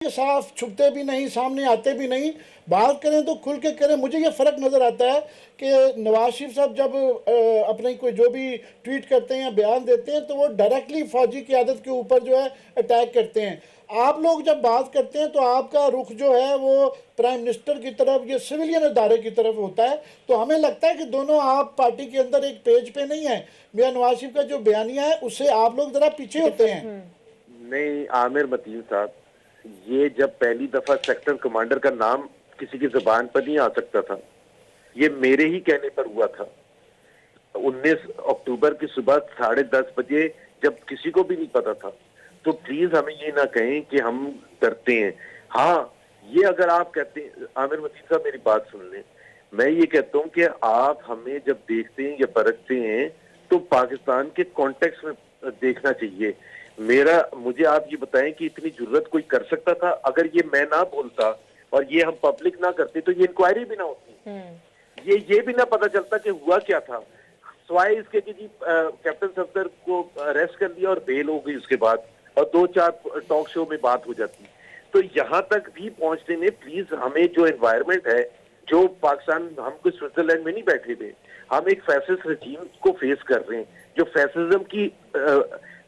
साफ छुपते भी नहीं, सामने आते भी नहीं, बात करें तो खुल के करें। मुझे ये फ़र्क नज़र आता है कि नवाज शरीफ साहब जब अपने कोई जो भी ट्वीट करते हैं या बयान देते हैं तो वो डायरेक्टली फौजी क़यादत के ऊपर जो है अटैक करते हैं। आप लोग जब बात करते हैं तो आपका रुख जो है वो प्राइम मिनिस्टर की तरफ या सिविलियन इदारे की तरफ होता है। तो हमें लगता है कि दोनों आप पार्टी के अंदर एक पेज पे नहीं है। मियां नवाज शरीफ का जो बयानिया है उससे आप लोग ज़रा पीछे होते हैं। नहीं आमिर मतीन साहब, ये जब पहली दफा सेक्टर कमांडर का नाम किसी की जुबान पर नहीं आ सकता था, ये मेरे ही कहने पर हुआ था 19 अक्टूबर की सुबह 10:30 बजे, जब किसी को भी नहीं पता था। तो प्लीज हमें ये ना कहें कि हम डरते हैं। हाँ, ये अगर आप कहते हैं, आमिर मतीन साहब मेरी बात सुन लें, मैं ये कहता हूं कि आप हमें जब देखते हैं या परखते हैं तो पाकिस्तान के कॉन्टेक्स्ट में देखना चाहिए। मुझे आप ये बताएं कि इतनी जरूरत कोई कर सकता था? अगर ये मैं ना बोलता और ये हम पब्लिक ना करते तो ये इंक्वायरी भी ना होती, ये भी ना पता चलता कि हुआ क्या था। स्वाय इसके कि जी कैप्टन सफदर को अरेस्ट कर दिया और बेल हो गई उसके बाद, और 2-4 टॉक शो में बात हो जाती। तो यहाँ तक भी पहुंचने में प्लीज हमें जो एनवायरमेंट है, जो पाकिस्तान, हम कोई स्विट्जरलैंड में नहीं बैठे थे, हम एक फैसिस्ट रजीम को फेस कर रहे हैं जो फैसिज्म की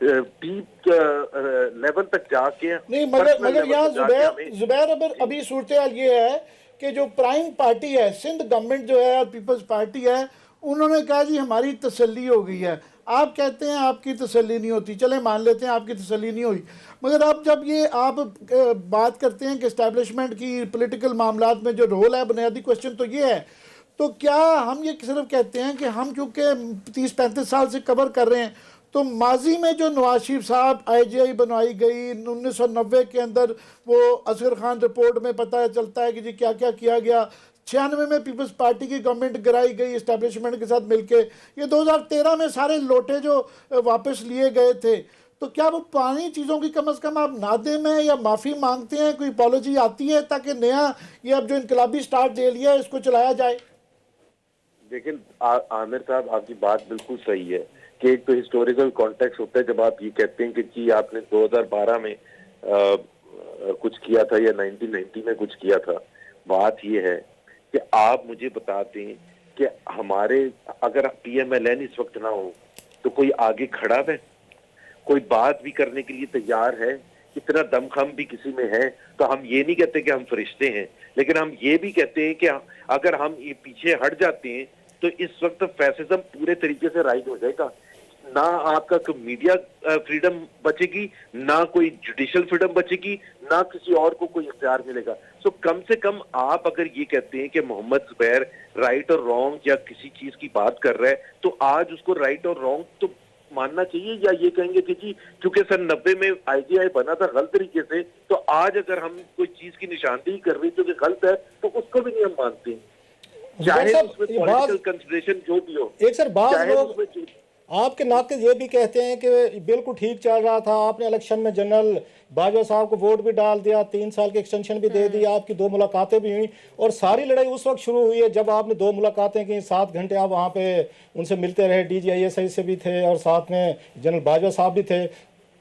डीप लेवल तक जाके नहीं, मगर यहाँ जुबैर अभी सूरत हाल ये है कि जो प्राइम पार्टी है, सिंध गवर्नमेंट जो है और पीपल्स पार्टी है, उन्होंने कहा जी हमारी तसल्ली हो गई है। आप कहते हैं आपकी तसल्ली नहीं होती, चले मान लेते हैं आपकी तसल्ली नहीं हुई, मगर अब जब ये आप बात करते हैं कि इस्टेब्लिशमेंट की पॉलिटिकल मामलात में जो रोल है, बुनियादी क्वेश्चन तो ये है, तो क्या हम ये सिर्फ कहते हैं कि हम चूँकि 30-35 साल से कवर कर रहे हैं, तो माजी में जो नवाज शरीफ साहब IGI बनवाई गई 1990 के अंदर, वो असगर खान रिपोर्ट में पता चलता है कि जी क्या क्या किया गया। 96 में पीपल्स पार्टी की गवर्नमेंट गिराई गई इस्टेब्लिशमेंट के साथ मिलके। ये 2013 में सारे लोटे जो वापस लिए गए थे। तो क्या वो पुरानी चीज़ों की कम से कम आप नादिम हैं या माफ़ी मांगते हैं, कोई पॉलिसी आती है ताकि नया ये अब जो इनकलाबी स्टार्ट दे लिया है इसको चलाया जाए? लेकिन आमिर साहब, आपकी बात बिल्कुल सही है कि एक तो हिस्टोरिकल कॉन्टेक्स्ट होता है जब आप ये कहते हैं कि जी आपने 2012 में कुछ किया था या 1990 में कुछ किया था। बात ये है कि आप मुझे बता दें कि हमारे अगर PMLN इस वक्त ना हो तो कोई आगे खड़ा है, कोई बात भी करने के लिए तैयार है, इतना दमखम भी किसी में है? तो हम ये नहीं कहते कि हम फरिश्ते हैं, लेकिन हम ये भी कहते हैं कि अगर हम ये पीछे हट जाते हैं तो इस वक्त फैसिज्म पूरे तरीके से राइज हो जाएगा। ना आपका कोई मीडिया फ्रीडम बचेगी, ना कोई जुडिशियल फ्रीडम बचेगी, ना किसी और को कोई इख्तियार मिलेगा। सो कम से कम आप अगर ये कहते हैं कि मोहम्मद जुबैर राइट और रॉन्ग या किसी चीज की बात कर रहा है, तो आज उसको राइट और रॉन्ग तो मानना चाहिए, या ये कहेंगे कि जी क्योंकि सन 90 में IGI बना था गलत तरीके से, तो आज अगर हम कोई चीज की निशानदेही कर रहे हैं जो कि गलत है तो उसको भी नहीं हम मानते, चाहे उसमें पॉलिटिकल कंसिडरेशन जो भी हो। एक सर बात लोग आपके नाक़िद ये भी कहते हैं कि बिल्कुल ठीक चल रहा था, आपने इलेक्शन में जनरल बाजवा साहब को वोट भी डाल दिया, 3 साल की एक्सटेंशन भी दे दी, आपकी 2 मुलाकातें भी हुई, और सारी लड़ाई उस वक्त शुरू हुई है जब आपने 2 मुलाकातें की। 7 घंटे आप वहाँ पे उनसे मिलते रहे, DGISI से भी थे और साथ में जनरल बाजवा साहब भी थे,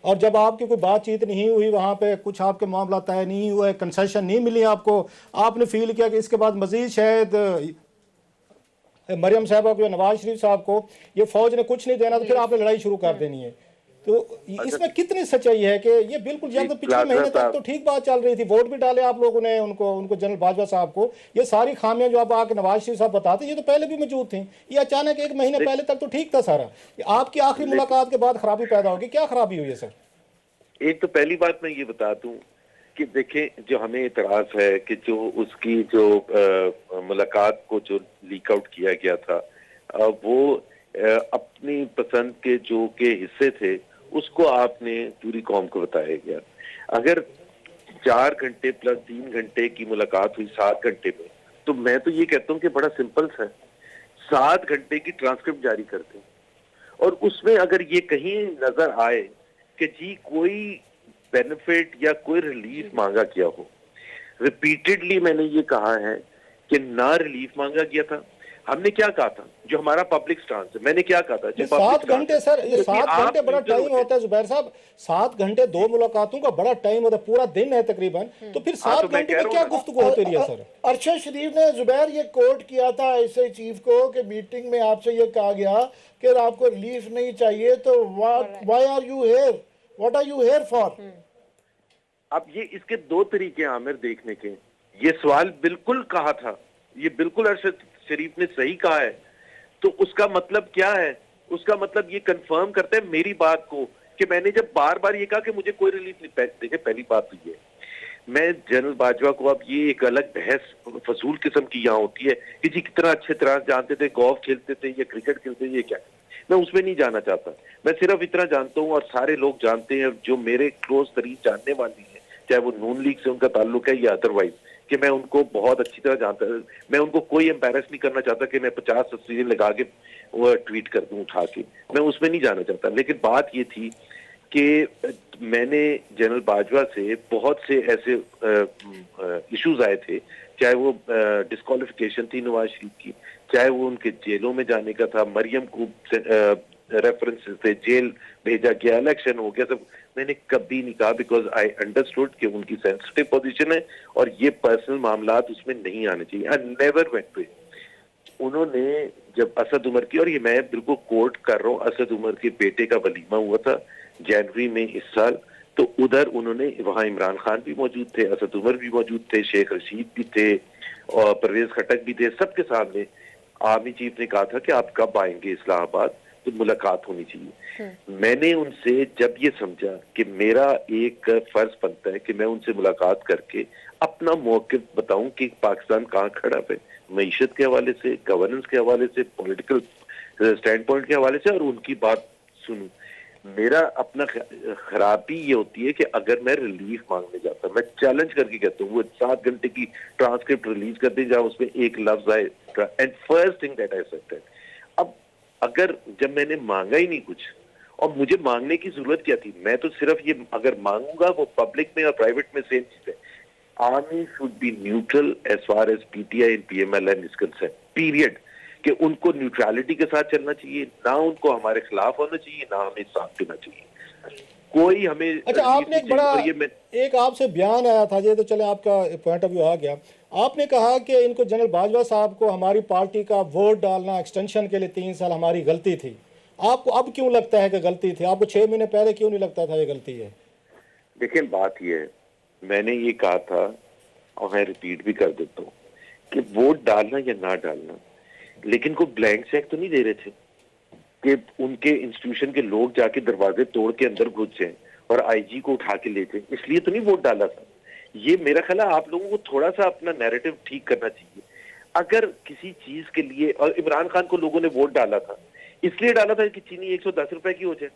और जब आपकी कोई बातचीत नहीं हुई वहाँ पे, कुछ आपके मामला तय नहीं हुए, कंसेशन नहीं मिली आपको, आपने फील किया कि इसके बाद मजीद शायद मरियम साहबा को या नवाज शरीफ साहब को ये फौज ने कुछ नहीं देना, तो फिर आपने लड़ाई शुरू कर देनी है। तो इसमें कितनी सच्चाई है कि ये बिल्कुल जब पिछले महीने तक तो ठीक बात चल रही थी, वोट भी डाले आप लोगों ने उनको जनरल बाजवा साहब को, ये सारी खामियां जो आप आके नवाज शरीफ साहब बताते ये तो पहले भी मौजूद थी, ये अचानक 1 महीने पहले तक तो ठीक था सारा, आपकी आखिरी मुलाकात के बाद खराबी पैदा होगी। क्या खराबी हुई है सर? एक तो पहली बात मैं ये बता दूं कि देखें, जो हमें इतराज है कि जो उसकी जो मुलाकात को जो लीक आउट किया गया था, वो अपनी पसंद के जो के हिस्से थे उसको आपने पूरी कौम को बताया गया। अगर 4 घंटे प्लस 3 घंटे की मुलाकात हुई 7 घंटे में, तो मैं तो ये कहता हूँ कि बड़ा सिंपल है, 7 घंटे की ट्रांसक्रिप्ट जारी कर दें, और उसमें अगर ये कहीं नजर आए कि जी कोई बेनिफिट या कोई रिलीफ मांगा गया हो, रिपीटेडली मैंने ये कहा है कि ना रिलीफ मांगा गया था, ہم نے کیا کہا تھا جو ہمارا پبلک سٹانس ہے, میں نے کیا کہا تھا جو 7 گھنٹے سر, یہ 7 گھنٹے بڑا ٹائم ہوتا ہے زبیر صاحب, 7 گھنٹے 2 ملاقاتوں کا بڑا ٹائم ہوتا ہے, پورا دن ہے تقریباً, تو پھر 7 گھنٹے میں کیا گفتگو ہوتی رہی ہے سر؟ ارشد شریف نے زبیر یہ کوٹ کیا تھا ایسے چیف کو کہ میٹنگ میں آپ سے یہ کہا گیا کہ آپ کو ریلیف نہیں چاہیے تو why are you here, what are you here for? اب یہ اس کے 2 طریقے ہیں عامر دیکھنے کے. یہ سوال بالکل کہا تھا, یہ بالکل ارشد شریف نے صحیح کہا ہے, تو اس کا مطلب کیا ہے؟ اس کا مطلب یہ کنفرم کرتا ہے میری بات کو کہ میں نے جب بار بار یہ کہا کہ مجھے کوئی ریلیف نہیں. دیکھیں پہلی بات تو یہ, میں جنرل باجوہ کو اب یہ ایک الگ بحث فضول قسم کی یہاں ہوتی ہے کہ جی کتنا اچھے طرح جانتے تھے, گولف کھیلتے تھے یا کرکٹ کھیلتے تھے, یہ کیا, میں اس میں نہیں جانا چاہتا. میں صرف اتنا جانتا ہوں اور سارے لوگ جانتے ہیں جو میرے کلوز ترین جاننے والی ہیں, چاہے وہ نون لیگ سے ان کا تعلق ہے یا ادروائز, کہ میں ان کو بہت اچھی طرح جانتا ہوں. میں ان کو کوئی امبیرس نہیں کرنا چاہتا کہ میں 50 تصویریں لگا کے وہ ٹویٹ کر دوں اٹھا کے, میں اس میں نہیں جانا چاہتا. لیکن بات یہ تھی کہ میں نے جنرل باجوہ سے بہت سے ایسے ایشوز آئے تھے, چاہے وہ ڈسکوالیفیکیشن تھی نواز شریف کی, چاہے وہ ان کے جیلوں میں جانے کا تھا, مریم کو ریفرنسز تھے, جیل بھیجا گیا, الیکشن ہو گیا, سب. میں نے کبھی نہیں کہا بیکاز آئی انڈرسٹوڈ کہ ان کی سینسٹیو پوزیشن ہے اور یہ پرسنل معاملات اس میں نہیں آنے چاہیے. I never went to. انہوں نے جب اسد عمر کی, اور یہ میں بالکل کوٹ کر رہا ہوں, اسد عمر کے بیٹے کا ولیمہ ہوا تھا جنوری میں اس سال, تو ادھر انہوں نے, وہاں عمران خان بھی موجود تھے, اسد عمر بھی موجود تھے, شیخ رشید بھی تھے اور پرویز خٹک بھی تھے. سب کے سامنے آرمی چیف نے کہا تھا کہ آپ کب آئیں گے اسلام آباد, تو ملاقات ہونی چاہیے. میں نے ان سے جب یہ سمجھا کہ میرا ایک فرض بنتا ہے کہ میں ان سے ملاقات کر کے اپنا موقف بتاؤں کہ پاکستان کہاں کھڑا ہے, معیشت کے حوالے سے, گورننس کے حوالے سے, پولیٹیکل سٹینڈ پوائنٹ کے حوالے سے, اور ان کی بات سنوں. میرا اپنا خرابی یہ ہوتی ہے کہ اگر میں ریلیف مانگنے جاتا ہوں, میں چیلنج کر کے کہتا ہوں وہ 7 گھنٹے کی ٹرانسکرپٹ ریلیز کر دیں جہاں اس میں ایک لفظ آئے, and first thing that I said. اب اگر جب میں نے مانگا ہی نہیں کچھ, اور مجھے مانگنے کی ضرورت کیا تھی, میں تو صرف یہ اگر مانگوں گا وہ پبلک میں اور پرائیویٹ میں سیم چیز ہے. Army should be neutral as far as P T I and P M L N is concern, period. کہ ان کو نیوٹرالٹی کے ساتھ چلنا چاہیے, نہ ان کو ہمارے خلاف ہونا چاہیے, نہ ہمیں ساتھ دینا چاہیے. کوئی ہمیں اچھا, آپ نے ایک بڑا ایک آپ سے بیان آیا تھا, یہ تو چلے آپ کا پوائنٹ آف ویو آ گیا. آپ نے کہا کہ ان کو جنرل باجوہ صاحب کو ہماری پارٹی کا ووٹ ڈالنا ایکسٹینشن کے لیے 3 سال ہماری غلطی تھی. آپ کو اب کیوں لگتا ہے کہ غلطی تھی؟ آپ کو 6 مہینے پہلے کیوں نہیں لگتا تھا یہ غلطی ہے؟ دیکھیں بات یہ ہے, میں نے یہ کہا تھا اور میں ریپیٹ بھی کر دیتا ہوں کہ ووٹ ڈالنا یا نہ ڈالنا, لیکن کوئی بلینک چیک تو نہیں دے رہے تھے کہ ان کے انسٹیٹیوشن کے لوگ جا کے دروازے توڑ کے اندر گھس جائیں اور آئی جی کو اٹھا کے لے جائیں. اس لیے تو نہیں ووٹ ڈالا تھا. یہ میرا خیال ہے آپ لوگوں کو تھوڑا سا اپنا نیریٹو ٹھیک کرنا چاہیے. اگر کسی چیز کے لیے, اور عمران خان کو لوگوں نے ووٹ ڈالا تھا اس لیے ڈالا تھا کہ چینی 110 روپے کی ہو جائے,